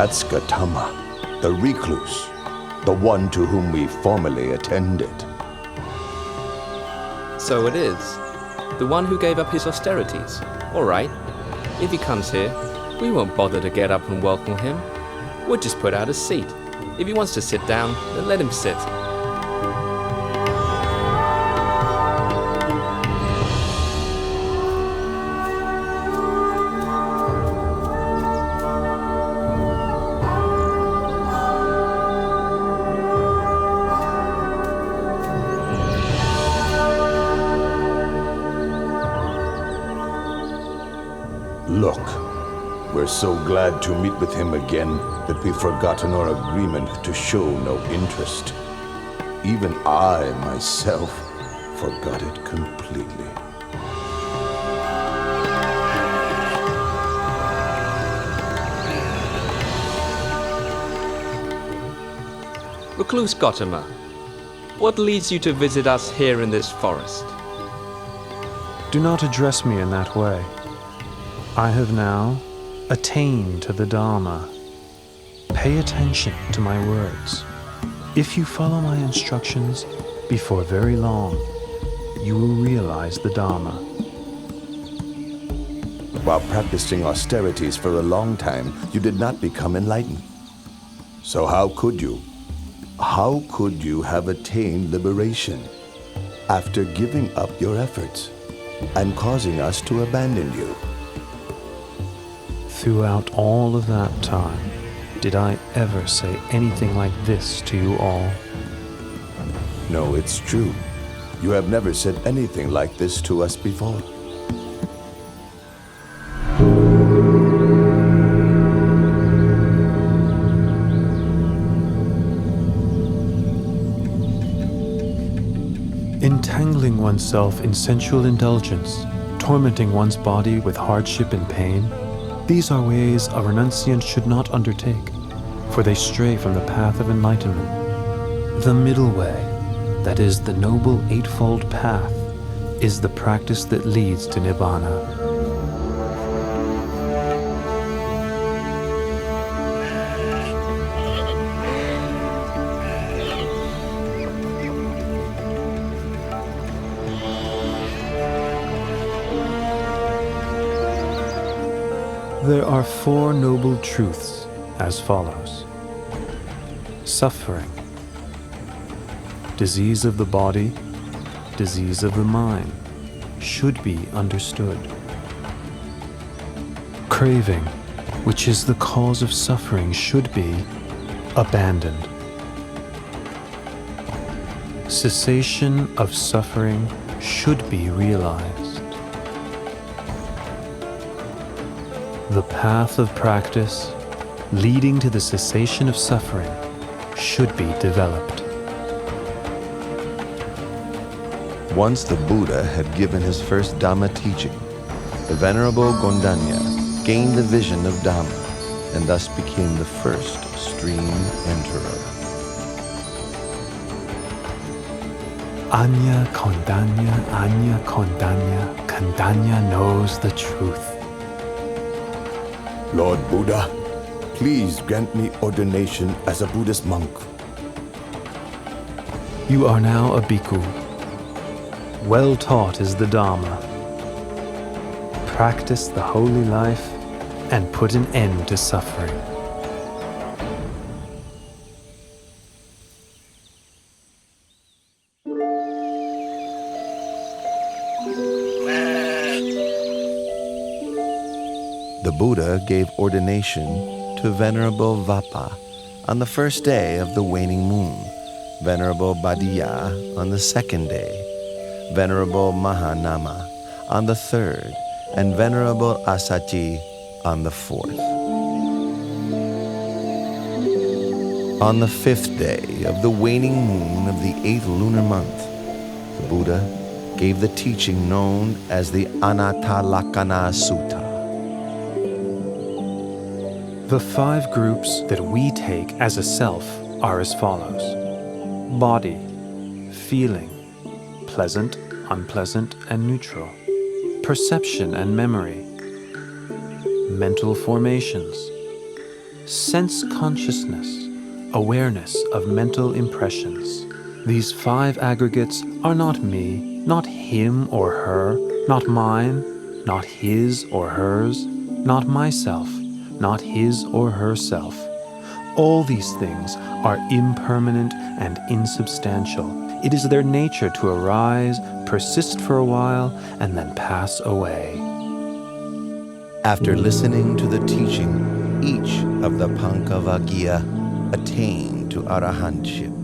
That's Gautama, the recluse, the one to whom we formerly attended. So it is. The one who gave up his austerities. All right. If he comes here, we won't bother to get up and welcome him. We'll just put out a seat. If he wants to sit down, then let him sit. Look, we're so glad to meet with him again that we've forgotten our agreement to show no interest. Even I, myself, forgot it completely. Recluse Gautama, what leads you to visit us here in this forest? Do not address me in that way. I have now attained to the Dharma. Pay attention to my words. If you follow my instructions, before very long, you will realize the Dharma. While practicing austerities for a long time, you did not become enlightened. So how could you? How could you have attained liberation after giving up your efforts and causing us to abandon you? Throughout all of that time, did I ever say anything like this to you all? No, it's true. You have never said anything like this to us before. Entangling oneself in sensual indulgence, tormenting one's body with hardship and pain, these are ways a renunciant should not undertake, for they stray from the path of enlightenment. The middle way, that is the noble eightfold path, is the practice that leads to Nibbana. There are four noble truths as follows. Suffering, disease of the body, disease of the mind, should be understood. Craving, which is the cause of suffering, should be abandoned. Cessation of suffering should be realized. The path of practice leading to the cessation of suffering should be developed. Once the Buddha had given his first Dhamma teaching, the Venerable Gondanya gained the vision of Dhamma and thus became the first stream enterer. Anya Kondanya, Kondanya knows the truth. Lord Buddha, please grant me ordination as a Buddhist monk. You are now a bhikkhu. Well taught is the Dharma. Practice the holy life and put an end to suffering. The Buddha gave ordination to Venerable Vapa on the first day of the waning moon, Venerable Badiya on the second day, Venerable Mahanama on the third, and Venerable Asachi on the fourth. On the fifth day of the waning moon of the 8th lunar month, the Buddha gave the teaching known as the Anattalakkhana Sutta. The 5 groups that we take as a self are as follows. Body, feeling, pleasant, unpleasant, and neutral. Perception and memory. Mental formations. sense consciousness, awareness of mental impressions. These 5 aggregates are not me, not him or her, not mine, not his or hers, not myself, not his or herself. All these things are impermanent and insubstantial. It is their nature to arise, persist for a while, and then pass away. After listening to the teaching, each of the Pankavaggiya attained to arahantship.